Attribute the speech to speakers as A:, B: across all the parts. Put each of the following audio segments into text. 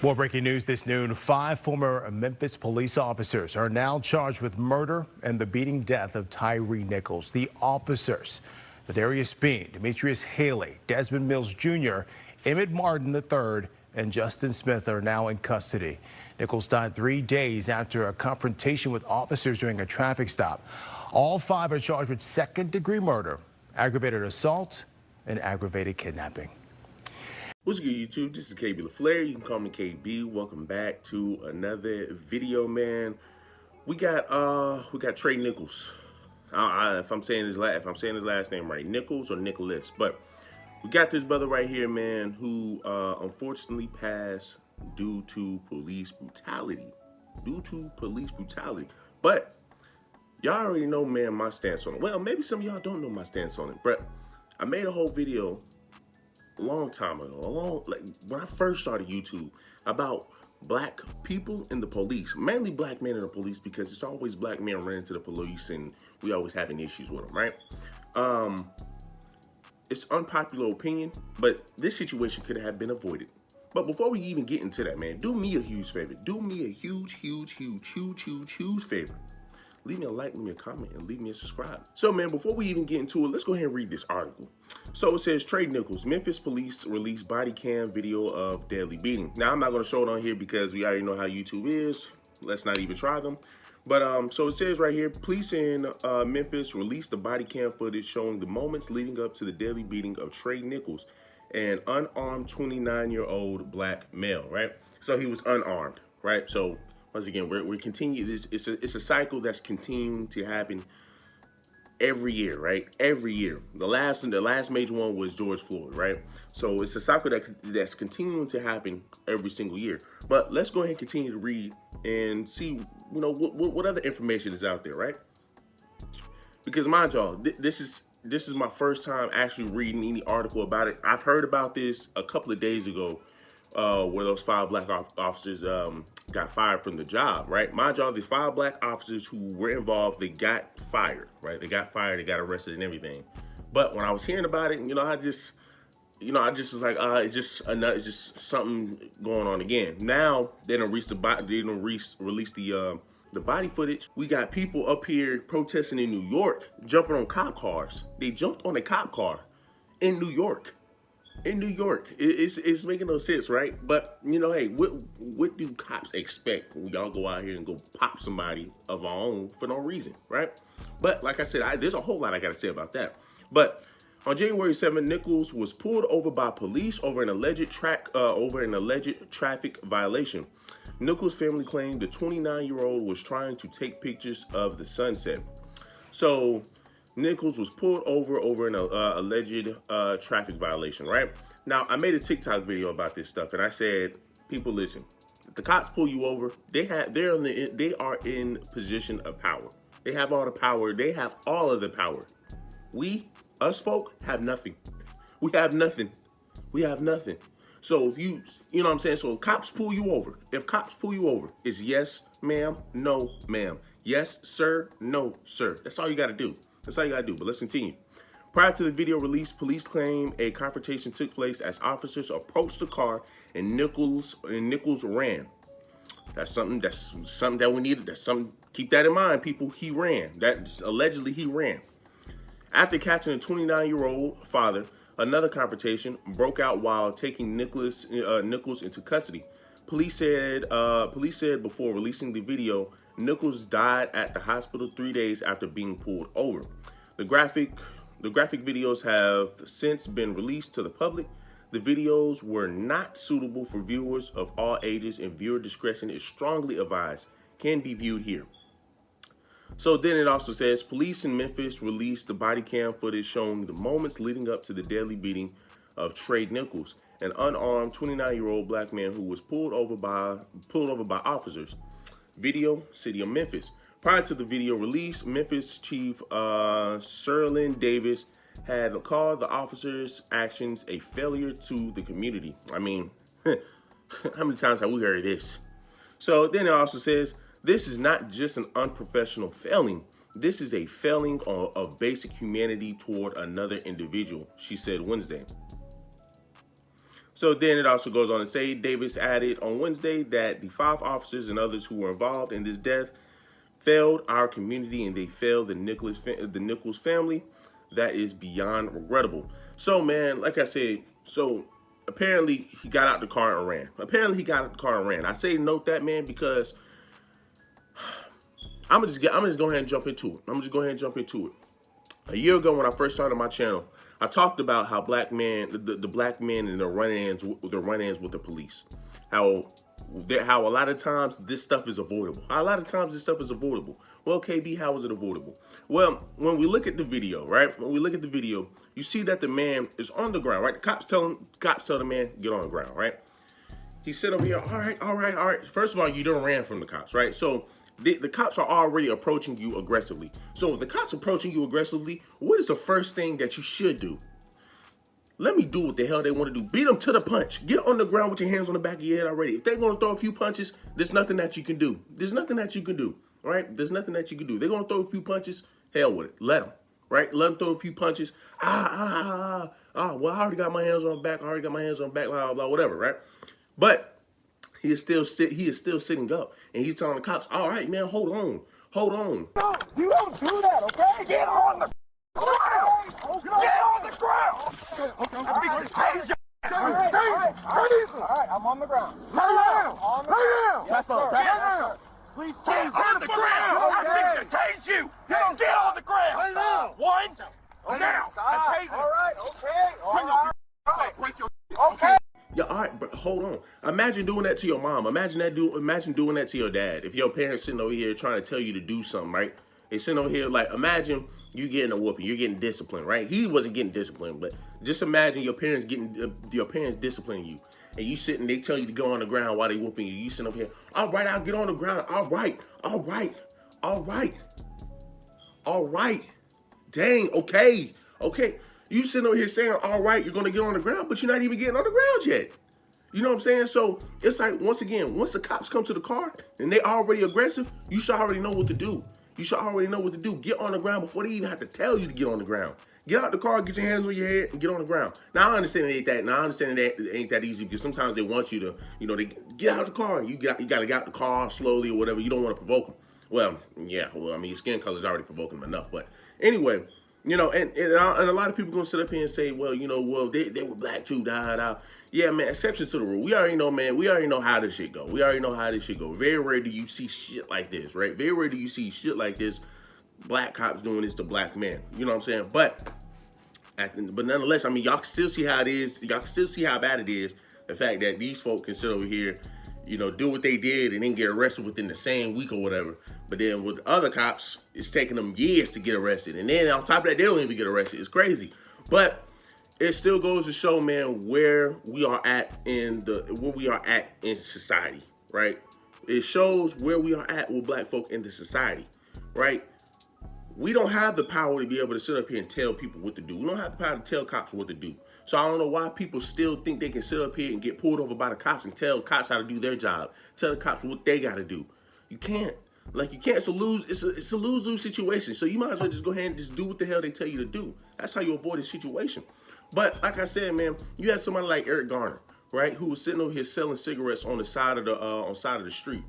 A: More breaking news this noon. 5 former Memphis police officers are now charged with murder and the beating death of Trye Nichols. The officers, Darius Bean, Demetrius Haley, Desmond Mills Jr., Emmett Martin III, and Justin Smith are now in custody. Nichols died 3 days after a confrontation with officers during a traffic stop. All 5 are charged with second-degree murder, aggravated assault, and aggravated kidnapping.
B: What's good, YouTube? This is KB LaFleur. You can call me KB. Welcome back to another video, man. We got Trye Nichols. If I'm saying his last name right, Nichols or Nicholas, but we got this brother right here, man, who unfortunately passed due to police brutality. But y'all already know, man, my stance on it. Well, maybe some of y'all don't know my stance on it, but I made a whole video a long time ago, like when I first started YouTube, about black people in the police, mainly black men in the police, because it's always black men running to the police and we always having issues with them, right? It's unpopular opinion, but this situation could have been avoided. But before we even get into that, man, do me a huge favor. Do me a huge favor. Leave me a like, leave me a comment, and leave me a subscribe. So, man, before we even get into it, let's go ahead and read this article. So it says, Trye Nichols, Memphis police release body cam video of deadly beating. Now, I'm not going to show it on here because we already know how YouTube is. Let's not even try them. But so it says right here, police in Memphis released the body cam footage showing the moments leading up to the deadly beating of Trye Nichols, an unarmed 29-year-old black male, right? So he was unarmed, right? So once again, we're continuing this. It's a cycle that's continuing to happen every year, right? Every year. The last major one was George Floyd, right? So it's a cycle that's continuing to happen every single year. But let's go ahead and continue to read and see, you know, what other information is out there, right? Because mind y'all, this is my first time actually reading any article about it. I've heard about this a couple of days ago, where those 5 black officers got fired from the job, right? Mind y'all, these 5 black officers who were involved, they got fired, right? They got fired, they got arrested and everything. But when I was hearing about it, I just was like, it's just something going on again. Now they don't release the body footage. We got people up here protesting in New York, jumping on cop cars. They jumped on a cop car in New York. It's making no sense, right? But hey, what do cops expect when we all go out here and go pop somebody of our own for no reason, right? But like I said, there's a whole lot I got to say about that. But on January 7th, Nichols was pulled over by police over an alleged traffic violation. Nichols' family claimed the 29-year-old was trying to take pictures of the sunset. So Nichols was pulled over an alleged traffic violation, right? Now, I made a TikTok video about this stuff, and I said, people, listen. If the cops pull you over, they are in position of power. They have all the power. They have all of the power. Us folk, have nothing. We have nothing. So if you know what I'm saying? So if cops pull you over, it's yes, ma'am, no, ma'am. Yes, sir, no, sir. That's all you got to do. But let's continue. Prior to the video release, police claim a confrontation took place as officers approached the car and Nichols ran. That's something that we needed. Keep that in mind, people. He ran. Allegedly he ran. After catching a 29-year-old father, another confrontation broke out while taking Nichols into custody. Police said before releasing the video, Nichols died at the hospital 3 days after being pulled over. The graphic videos have since been released to the public. The videos were not suitable for viewers of all ages, and viewer discretion is strongly advised. Can be viewed here. So then it also says, police in Memphis released the body cam footage showing the moments leading up to the deadly beating of Trye Nichols, an unarmed 29-year-old black man who was pulled over by officers. Video, City of Memphis. Prior to the video release, Memphis Chief Serlin Davis had called the officers' actions a failure to the community. I mean, how many times have we heard this? So then it also says, this is not just an unprofessional failing. This is a failing of basic humanity toward another individual, she said Wednesday. So then it also goes on to say, Davis added on Wednesday that the 5 officers and others who were involved in this death failed our community and they failed the Nichols family. That is beyond regrettable. So, man, like I said, so apparently he got out the car and ran. I say note that, man, because I'm gonna just go ahead and jump into it. A year ago when I first started my channel, I talked about how black men, the black men and the run-ins with the police, how a lot of times this stuff is avoidable. Well, KB, how is it avoidable? Well, when we look at the video, right? You see that the man is on the ground, right? The cops tell the man, get on the ground, right? He said over here, all right. First of all, you don't ran from the cops, right? So the cops are already approaching you aggressively. So if the cops approaching you aggressively, what is the first thing that you should do? Let me do what the hell they want to do. Beat them to the punch. Get on the ground with your hands on the back of your head already. If they're going to throw a few punches, there's nothing that you can do. Right? There's nothing that you can do. They're going to throw a few punches. Hell with it. Let them. Right? Let them throw a few punches. Well, I already got my hands on back. Blah, blah, whatever, right? But he is still sitting up, and he's telling the cops, all right, man, hold on.
C: No, you don't do that, okay? Get on the ground! Get on the ground! Okay. All right, I'm on the ground. Lay down! Yes, sir. Please get on the ground! I think I tase you! Get on the ground! Lay down! One, now! I tase you! All right, okay.
B: Yeah, all right, but hold on. Imagine doing that to your mom. Imagine doing that to your dad. If your parents sitting over here trying to tell you to do something, right? They sitting over here like, imagine you getting a whooping, you're getting disciplined, right? He wasn't getting disciplined, but just imagine your parents disciplining you, and you sitting, they tell you to go on the ground while they whooping you. You sitting over here, all right, I'll get on the ground. All right. Dang, okay. You sitting over here saying, all right, you're gonna get on the ground, but you're not even getting on the ground yet. You know what I'm saying? So it's like, once again, once the cops come to the car and they already aggressive, you should already know what to do. Get on the ground before they even have to tell you to get on the ground. Get out the car, get your hands on your head, and get on the ground. Now, I understand it ain't that easy, because sometimes they want you to, they get out the car. You got to get out the car slowly or whatever. You don't want to provoke them. Well, yeah, I mean, your skin color is already provoking them enough. But anyway, and a lot of people going to sit up here and say, well, they were black too, Yeah, man, exceptions to the rule. We already know, man. We already know how this shit go. Very rare do you see shit like this, right? Very rare do you see shit like this. Black cops doing this to black men. You know what I'm saying? But nonetheless, I mean, y'all can still see how it is. Y'all can still see how bad it is. The fact that these folk can sit over here, do what they did and then get arrested within the same week or whatever. But then with other cops, it's taking them years to get arrested. And then on top of that, they don't even get arrested. It's crazy. But it still goes to show, man, where we are at in society, right? It shows where we are at with black folk in the society, right? We don't have the power to be able to sit up here and tell people what to do. We don't have the power to tell cops what to do. So I don't know why people still think they can sit up here and get pulled over by the cops and tell cops how to do their job. Tell the cops what they got to do. You can't. It's a lose-lose situation. So you might as well just go ahead and just do what the hell they tell you to do. That's how you avoid a situation. But like I said, man, you had somebody like Eric Garner, right, who was sitting over here selling cigarettes on the side of the street.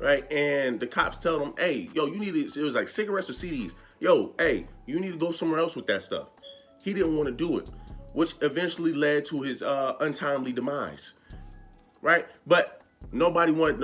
B: Right, and the cops tell them, hey, yo, it was like cigarettes or CDs. Yo, hey, you need to go somewhere else with that stuff. He didn't want to do it, which eventually led to his untimely demise. Right, but nobody wanted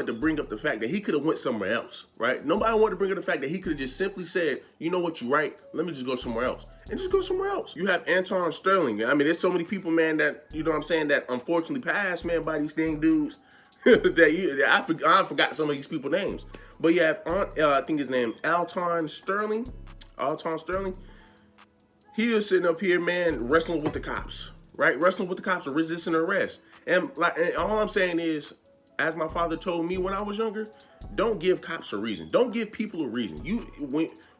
B: to bring up the fact that he could have went somewhere else. Right, nobody wanted to bring up the fact that he could have just simply said, you know what, you're right, let me just go somewhere else, and just go somewhere else. You have Anton Sterling. I mean, there's so many people, man, that that unfortunately passed, man, by these dang dudes. I forgot some of these people's names, but you have I think his name Alton Sterling. He was sitting up here, man, wrestling with the cops, right? Wrestling with the cops or resisting arrest. And all I'm saying is, as my father told me when I was younger, don't give cops a reason. Don't give people a reason.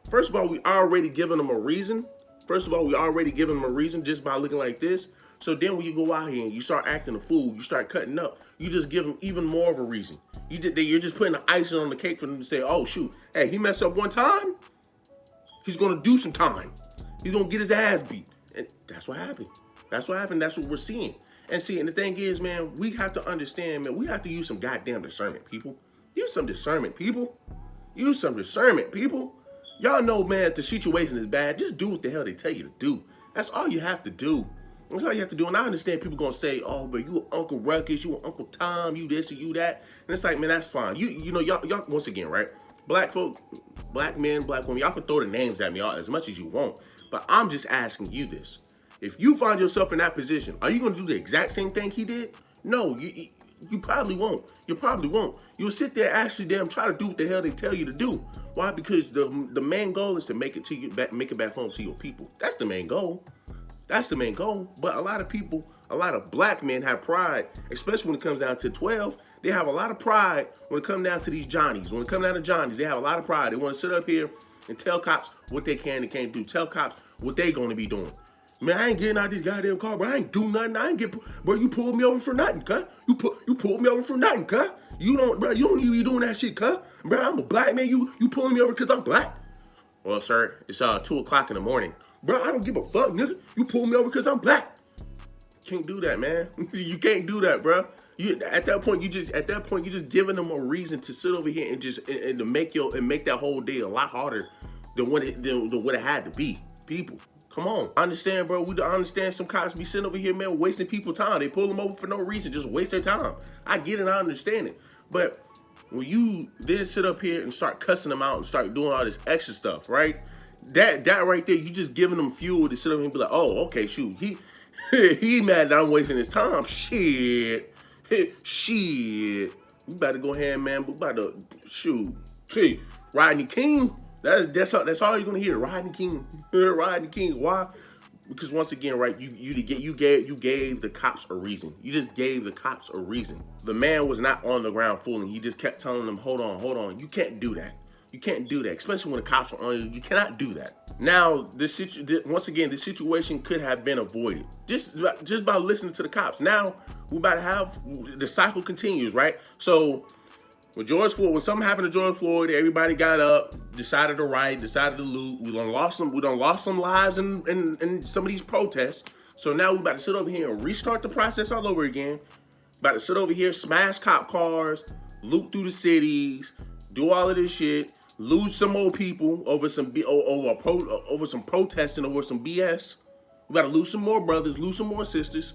B: First of all, we already giving them a reason. Just by looking like this. So then when you go out here and you start acting a fool, you start cutting up, you just give them even more of a reason. You're just putting the icing on the cake for them to say, oh, shoot, hey, he messed up one time, he's going to do some time. He's going to get his ass beat. And that's what happened. That's what we're seeing. And see, and the thing is, man, we have to understand, man, we have to use some goddamn discernment, people. Use some discernment, people. Use some discernment, people. Y'all know, man, if the situation is bad, just do what the hell they tell you to do. That's all you have to do. That's all you have to do. And I understand people gonna say, oh, but you Uncle Ruckus, you Uncle Tom, you this or you that. And it's like, man, that's fine. You know, y'all once again, right? Black folk, black men, black women, y'all can throw the names at me as much as you want. But I'm just asking you this. If you find yourself in that position, are you gonna do the exact same thing he did? No, you probably won't. You probably won't. You'll sit there actually try to do what the hell they tell you to do. Why? Because the main goal is to make it back home to your people. That's the main goal. That's the main goal. But a lot of people, a lot of black men have pride, especially when it comes down to 12. They have a lot of pride when it comes down to these Johnnies. When it comes down to Johnnies, they have a lot of pride. They want to sit up here and tell cops what they can and can't do. Tell cops what they going to be doing. Man, I ain't getting out this goddamn car, bro. I ain't do nothing. I ain't get, bro. You pulled me over for nothing, cuz. You pulled me over for nothing, cuz. You don't need to be doing that shit, cuz. Bro, I'm a black man. You pulling me over because I'm black. Well, sir, it's 2 o'clock in the morning. Bro, I don't give a fuck, nigga. You pulled me over because I'm black. Can't do that, man. You can't do that, bro. At that point, you just giving them a reason to sit over here and to make that whole day a lot harder than what it had to be. People, come on. I understand, bro. I understand some cops be sitting over here, man, wasting people's time. They pull them over for no reason, just waste their time. I get it, I understand it. But when you then sit up here and start cussing them out and start doing all this extra stuff, right? That right there, you just giving them fuel to sit up here and be like, oh, okay, shoot, he mad that I'm wasting his time. Shit. We better go ahead, man. We about to shoot. Hey, Rodney King. That's all you're gonna hear. Rodney King. Rodney King. Why? Because once again, right, you gave the cops a reason. You just gave the cops a reason. The man was not on the ground fooling. He just kept telling them, hold on. You can't do that. You can't do that, especially when the cops are on you. You cannot do that. Now, once again, the situation could have been avoided just by listening to the cops. Now, we're about to have the cycle continues, right? So, when something happened to George Floyd, everybody got up, decided to riot, decided to loot. We done lost some lives in some of these protests. So now we're about to sit over here and restart the process all over again. About to sit over here, smash cop cars, loot through the cities, do all of this shit. Lose some more people over some protesting over some BS. We gotta lose some more brothers, lose some more sisters.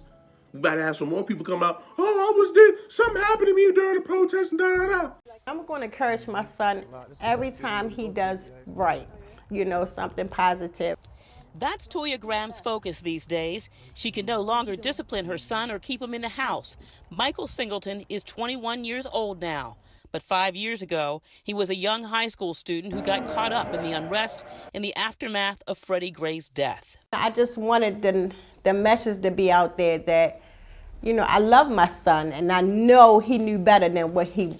B: We gotta have some more people come out. Oh, I was there. Something happened to me during the protest and da.
D: I'm going to encourage my son every time he does right, something positive.
E: That's Toya Graham's focus these days. She can no longer discipline her son or keep him in the house. Michael Singleton is 21 years old now. But 5 years ago, he was a young high school student who got caught up in the unrest in the aftermath of Freddie Gray's death.
D: I just wanted the message to be out there that, I love my son, and I know he knew better than what he,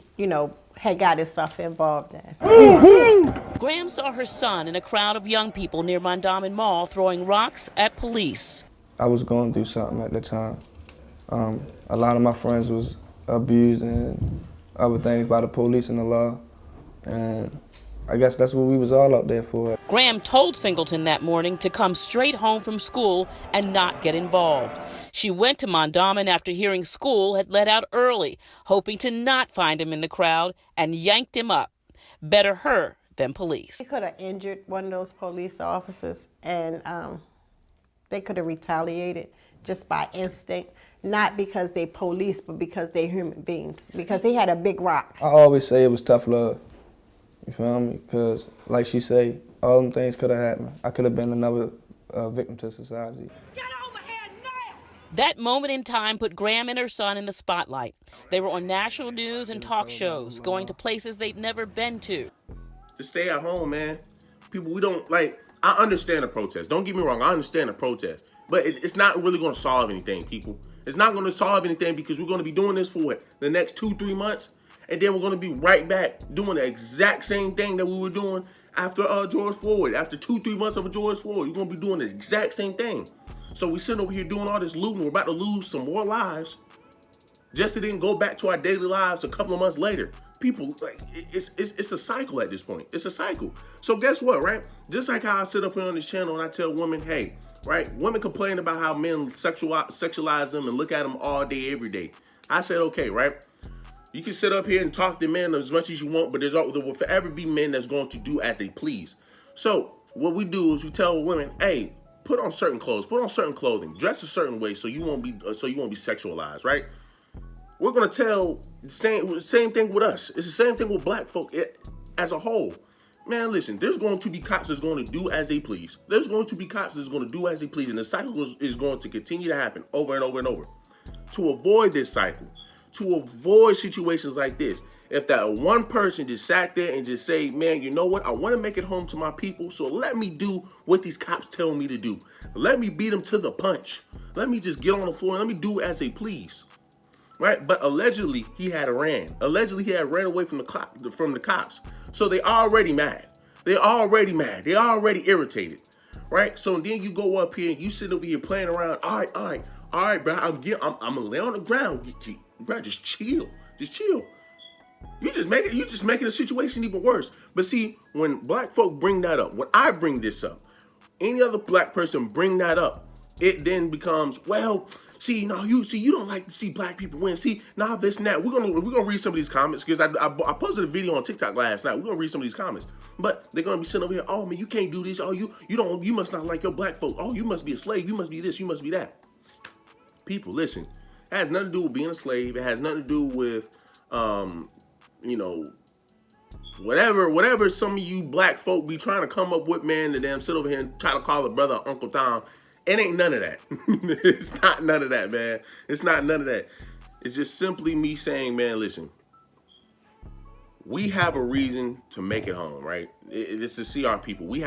D: had got himself involved in.
E: Graham saw her son in a crowd of young people near Mondawmin Mall throwing rocks at police.
F: I was going through something at the time. A lot of my friends was abused and other things by the police and the law, and I guess that's what we was all out there for.
E: Graham told Singleton that morning to come straight home from school and not get involved. She went to Mondawmin after hearing school had let out early, hoping to not find him in the crowd, and yanked him up. Better her than police.
D: He could have injured one of those police officers, and they could have retaliated just by instinct. Not because they police, but because they human beings. Because he had a big rock. I
F: always say it was tough love. You feel me? Because, like she say, all them things could have happened. I could have been another victim to society.
E: Get over here now! That moment in time put Graham and her son in the spotlight. They were on national news and talk shows, going to places they'd never been to.
B: Just stay at home, man. People, I understand the protest. Don't get me wrong, I understand the protest. But it's not really going to solve anything, people. It's not going to solve anything because we're going to be doing this for the next 2-3 months. And then we're going to be right back doing the exact same thing that we were doing after George Floyd. After 2-3 months of George Floyd, we're going to be doing the exact same thing. So we're sitting over here doing all this looting. We're about to lose some more lives. just to then go back to our daily lives a couple of months later. People, like, it's a cycle at this point. It's a cycle. So guess what, right? Just like how I sit up here on this channel and I tell women, hey, right, women complain about how men sexualize them and look at them all day, every day. I said, okay, right? You can sit up here and talk to men as much as you want, but there will forever be men that's going to do as they please. So what we do is we tell women, hey, put on certain clothes, put on certain clothing, dress a certain way so you won't be sexualized, right? We're gonna tell the same thing with us. It's the same thing with black folk as a whole. Man, listen, there's going to be cops that's going to do as they please. There's going to be cops that's going to do as they please, and the cycle is going to continue to happen over and over and over. To avoid this cycle, to avoid situations like this, if that one person just sat there and just say, man, you know what? I want to make it home to my people, so let me do what these cops tell me to do. Let me beat them to the punch. Let me just get on the floor and let me do as they please. Right? But allegedly, he had ran. Allegedly, he had ran away from the cops. So they already mad. They already mad. They already irritated. Right? So then you go up here and you sit over here playing around. All right, bro. I'm gonna lay on the ground. Bro, just chill. Just chill. You just making the situation even worse. But see, when black folk bring that up, when I bring this up, any other black person bring that up, it then becomes, well, see, no, you don't like to see black people win. See, now this and that. We're gonna read some of these comments because I posted a video on TikTok last night. We're gonna read some of these comments, but they're gonna be sitting over here. Oh man, you can't do this. Oh, you must not like your black folk. Oh, you must be a slave. You must be this. You must be that. People, listen. It has nothing to do with being a slave. It has nothing to do with, whatever some of you black folk be trying to come up with, man, to them sit over here and try to call a brother Uncle Tom. It ain't none of that. It's not none of that, man. It's not none of that. It's just simply me saying, man, listen, we have a reason to make it home, right? It's to see our people. We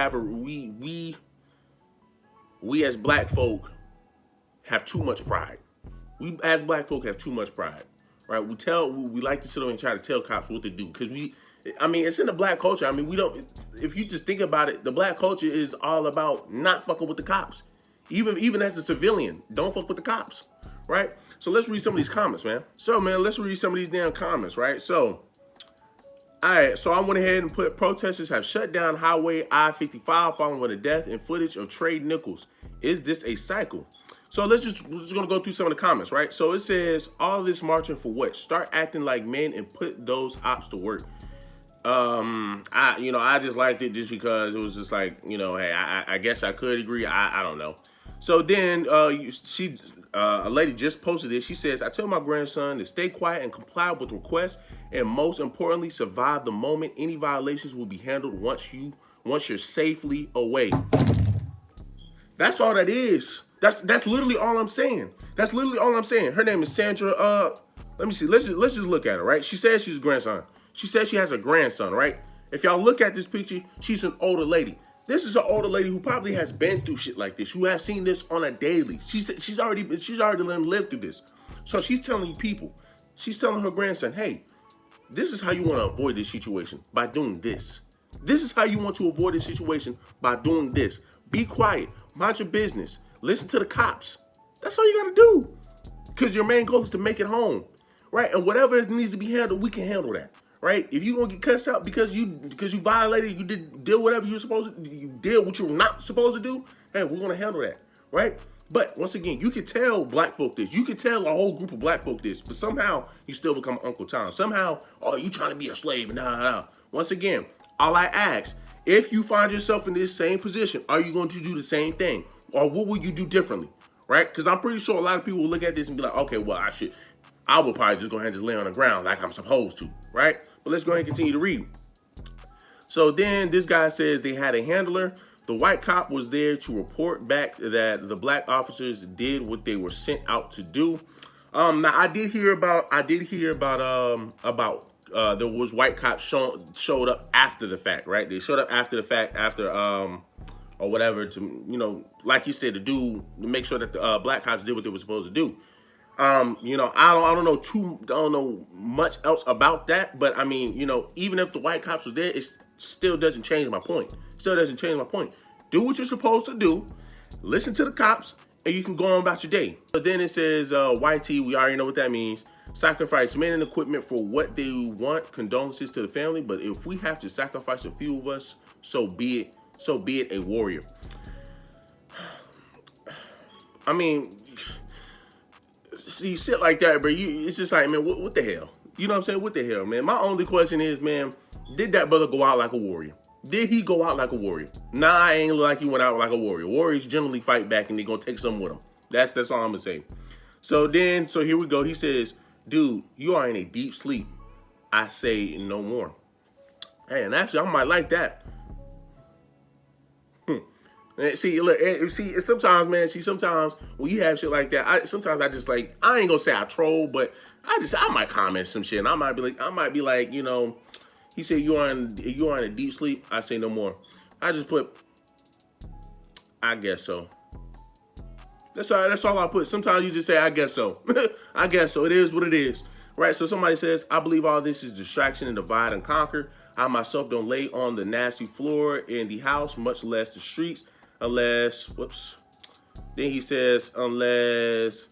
B: as black folk have too much pride. We as black folk have too much pride, right? We like to sit over and try to tell cops what to do because it's in the black culture. I mean, if you just think about it, the black culture is all about not fucking with the cops. Even as a civilian, don't fuck with the cops, right? So let's read some of these comments, man. So, man, let's read some of these damn comments, right? So, all right, so I went ahead and put protesters have shut down Highway I-55 following the death and footage of Trye Nichols. Is this a cycle? So we're just gonna go through some of the comments, right? So it says, all this marching for what? Start acting like men and put those ops to work. I just liked it just because it was just like, hey, I guess I could agree. I don't know. So then a lady just posted this. She says, I tell my grandson to stay quiet and comply with requests, and most importantly, survive the moment. Any violations will be handled once you're safely away. That's all that is. That's literally all I'm saying. That's literally all I'm saying. Her name is Sandra. Let me see. Let's just look at her, right? She says she's a grandson. She says she has a grandson, right? If y'all look at this picture, she's an older lady. This is an older lady who probably has been through shit like this, who has seen this on a daily. She's already lived through this. So she's telling people, she's telling her grandson, hey, this is how you want to avoid this situation, by doing this. This is how you want to avoid this situation, by doing this. Be quiet, mind your business, listen to the cops. That's all you gotta do. Because your main goal is to make it home, right? And whatever needs to be handled, we can handle that. Right? If you're gonna get cussed out because you violated, you did whatever you were supposed to, you did what you were not supposed to do, hey, we're gonna handle that, right? But once again, you can tell black folk this, you can tell a whole group of black folk this, but somehow you still become Uncle Tom. Somehow, oh, you trying to be a slave? Nah. Once again, all I ask, if you find yourself in this same position, are you going to do the same thing, or what will you do differently, right? Because I'm pretty sure a lot of people will look at this and be like, okay, well, I would probably just go ahead and just lay on the ground like I'm supposed to, right? But let's go ahead and continue to read. So then this guy says they had a handler. The white cop was there to report back that the black officers did what they were sent out to do. Now I did hear about there was white cops showed up after the fact, right? They showed up after the fact, or whatever, to like you said, to make sure that the black cops did what they were supposed to do. I don't know much else about that, but I mean, even if the white cops was there, it still doesn't change my point. Do what you're supposed to do, listen to the cops, and you can go on about your day. But then it says, YT, we already know what that means. sacrifice men and equipment for what they want. Condolences to the family, but if we have to sacrifice a few of us, so be it. So be it, a warrior. I mean, see, shit like that, bro. It's just like, man, what the hell? You know what I'm saying? What the hell, man? My only question is, man, did that brother go out like a warrior? Did he go out like a warrior? Nah, I ain't look like he went out like a warrior. Warriors generally fight back and they gonna take something with them. That's all I'm gonna say. So here we go. He says, dude, you are in a deep sleep. I say no more. Hey, and actually, I might like that. See, look, sometimes, man, sometimes when you have shit like that, I just like, I ain't gonna say I troll, but I might comment some shit, and I might be like, you know, he said you are in a deep sleep. I say no more. I just put, I guess so. That's all I put. Sometimes you just say, I guess so. I guess so. It is what it is. Right, so somebody says, I believe all this is distraction and divide and conquer. I myself don't lay on the nasty floor in the house, much less the streets, unless, whoops. Then he says, unless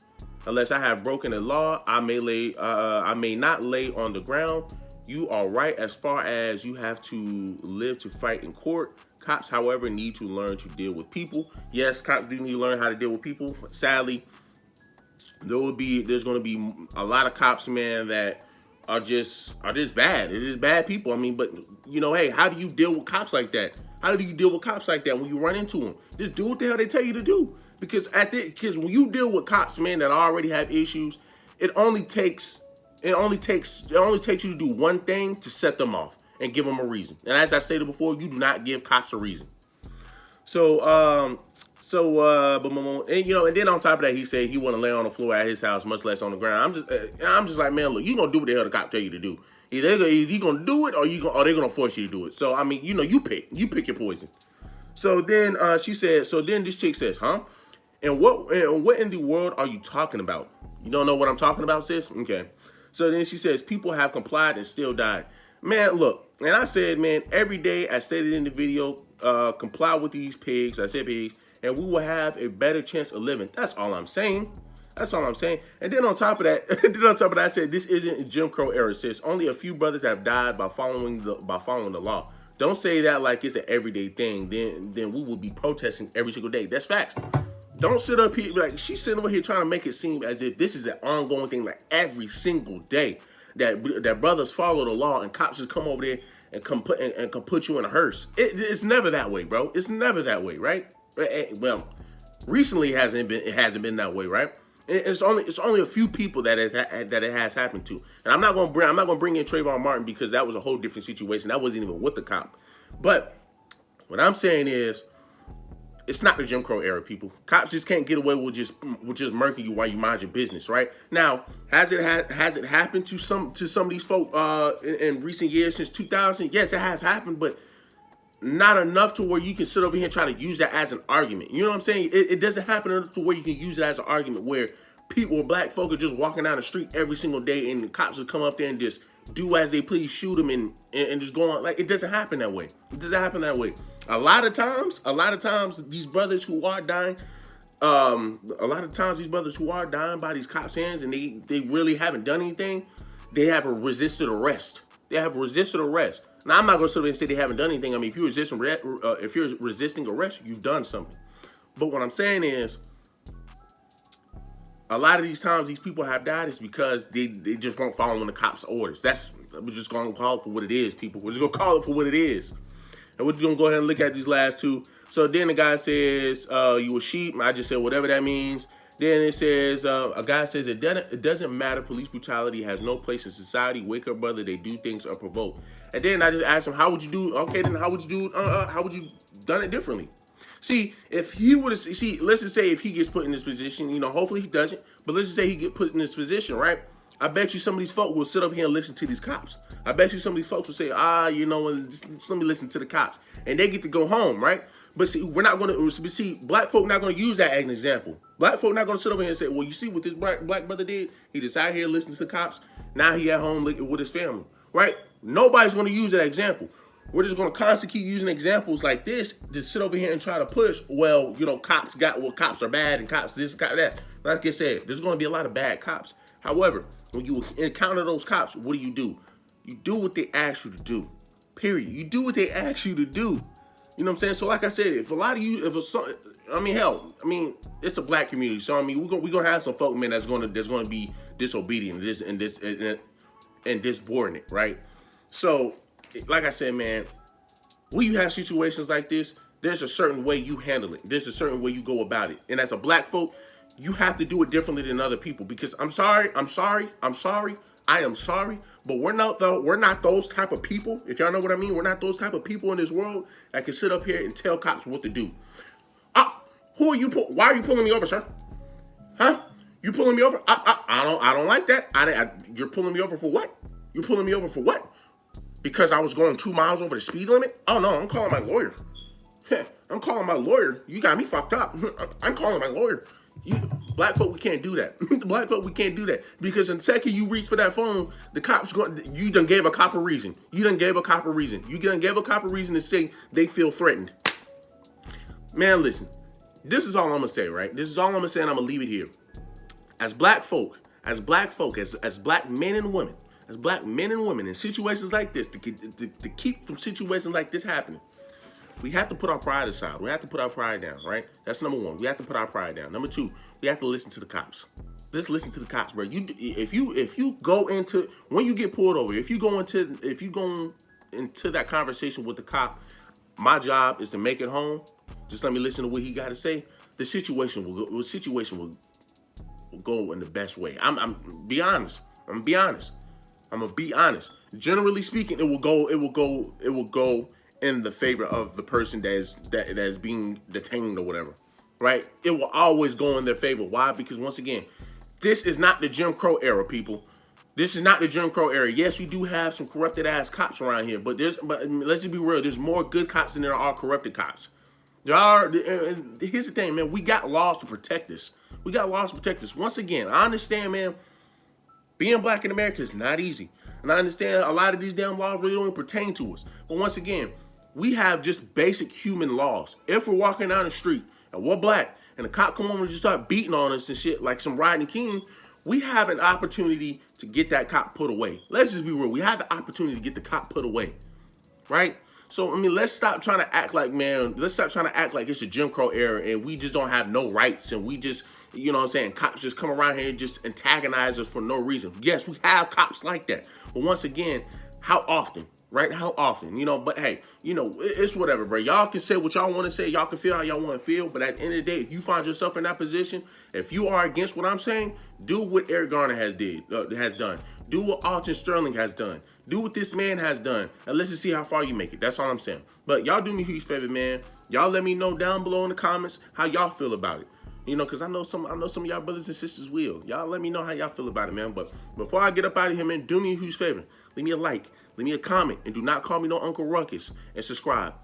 B: I have broken the law, I may not lay on the ground. You are right as far as you have to live to fight in court. Cops, however, need to learn to deal with people. Yes, cops do need to learn how to deal with people. Sadly, there's going to be a lot of cops, man, that are just bad. It is bad people. I mean, but you know, hey, how do you deal with cops like that? How do you deal with cops like that when you run into them? Just do what the hell they tell you to do. Because when you deal with cops, man, that already have issues, it only takes you to do one thing to set them off and give them a reason. And as I stated before, you do not give cops a reason. And then on top of that, he said he wouldn't lay on the floor at his house, much less on the ground. I'm just like, man, look, you gonna do what the hell the cop tell you to do. Either you gonna do it, or they're gonna force you to do it. So I mean, you know, you pick your poison. So then she said. So then this chick says, huh? And what in the world are you talking about? You don't know what I'm talking about, sis? Okay. So then she says, people have complied and still died. Man, look, and I said, man, every day I stated in the video, comply with these pigs. I said pigs, and we will have a better chance of living. That's all I'm saying. That's all I'm saying. And then on top of that, I said, this isn't Jim Crow era, sis. Only a few brothers have died by following the law. Don't say that like it's an everyday thing. Then we will be protesting every single day. That's facts. Don't sit up here, like she's sitting over here trying to make it seem as if this is an ongoing thing, like every single day that brothers follow the law and cops just come over there and come put you in a hearse. It's never that way, bro. It's never that way, right? Well, recently it hasn't been that way, right? It's only a few people that it has happened to, and I'm not gonna bring in Trayvon Martin because that was a whole different situation. That wasn't even with the cop. But what I'm saying is, it's not the Jim Crow era, people. Cops just can't get away with just murking you while you mind your business, right? Now, has it happened to some of these folk in recent years since 2000? Yes, it has happened, but not enough to where you can sit over here and try to use that as an argument. You know what I'm saying? It doesn't happen enough to where you can use it as an argument where black folk are just walking down the street every single day and the cops will come up there and just do as they please, shoot them and just go on. Like, it doesn't happen that way. It doesn't happen that way. A lot of times, these brothers who are dying, by these cops' hands and they really haven't done anything, they have resisted arrest. Now, I'm not going to sit there and say they haven't done anything. I mean, if you're resisting arrest, you've done something. But what I'm saying is, a lot of these times these people have died is because they just weren't following the cops' orders. We're just going to call it for what it is, people. We're just going to call it for what it is. And we're just going to go ahead and look at these last two. So then the guy says, you a sheep. I just said whatever that means. Then it says, a guy says, it doesn't matter. Police brutality has no place in society. Wake up, brother. They do things unprovoked. And then I just asked him, how would you do? Okay, then how would you do? How would you done it differently? See, if he would have, let's just say if he gets put in this position, you know, hopefully he doesn't, but let's just say he get put in this position, right? I bet you some of these folks will sit up here and listen to these cops. I bet you some of these folks will say, you know, just let me listen to the cops. And they get to go home, right? But see, black folk not going to use that as an example. Black folk not going to sit over here and say, well, you see what this black brother did? He decided here, listening to the cops. Now he at home with his family, right? Nobody's going to use that example. We're just going to constantly keep using examples like this to sit over here and try to push, well, you know, cops are bad and cops this, cops that. Like I said, there's going to be a lot of bad cops. However, when you encounter those cops, what do? You do what they ask you to do. Period. You do what they ask you to do. You know what I'm saying? So like I said, if a lot of you, it's a black community. So I mean, we're gonna have some folk, man, that's gonna be disobedient and insubordinate, right? So, like I said, man, when you have situations like this, there's a certain way you handle it. There's a certain way you go about it. And as a black folk, you have to do it differently than other people, because I'm sorry, but we're not those type of people. If y'all know what I mean, we're not those type of people in this world that can sit up here and tell cops what to do. Who are you? Why are you pulling me over, sir? Huh? You pulling me over? I don't like that. You're pulling me over for what? You're pulling me over for what? Because I was going 2 miles over the speed limit? Oh no, I'm calling my lawyer. I'm calling my lawyer. You got me fucked up. I'm calling my lawyer. Black folk, we can't do that. Black folk, we can't do that. Because in the second you reach for that phone, the cops you done gave a cop a reason. You done gave a cop a reason to say they feel threatened. Man, listen. This is all I'm gonna say, right? This is all I'm gonna say, and I'm gonna leave it here. As black men and women, in situations like this, to keep from situations like this happening, we have to put our pride aside. We have to put our pride down, right? That's number one. We have to put our pride down. Number two, we have to listen to the cops. Just listen to the cops, bro. If you go into, when you get pulled over, if you go into that conversation with the cop, my job is to make it home. Just let me listen to what he got to say. The situation will go in the best way. I'm gonna be honest. Generally speaking, it will go in the favor of the person that is being detained or whatever, right? It will always go in their favor. Why? Because once again, this is not the Jim Crow era, people. This is not the Jim Crow era. Yes, we do have some corrupted ass cops around here, but let's just be real. There's more good cops than there are corrupted cops. Here's the thing, man. We got laws to protect us. Once again, I understand, man. Being black in America is not easy. And I understand a lot of these damn laws really don't pertain to us. But once again, we have just basic human laws. If we're walking down the street and we're black and a cop come over and just start beating on us and shit like some riding king, we have an opportunity to get that cop put away. Let's just be real. We have the opportunity to get the cop put away, right? So, I mean, let's stop trying to act like it's a Jim Crow era and we just don't have no rights and we just, you know what I'm saying, cops just come around here and just antagonize us for no reason. Yes, we have cops like that. But once again, how often, right? How often, but hey, it's whatever, bro. Y'all can say what y'all want to say. Y'all can feel how y'all want to feel. But at the end of the day, if you find yourself in that position, if you are against what I'm saying, do what Eric Garner has done. Do what Alton Sterling has done. Do what this man has done. And let's just see how far you make it. That's all I'm saying. But y'all do me a huge favor, man. Y'all let me know down below in the comments how y'all feel about it. Because I know some of y'all brothers and sisters will. Y'all let me know how y'all feel about it, man. But before I get up out of here, man, do me a huge favor. Leave me a like, leave me a comment, and do not call me no Uncle Ruckus. And subscribe.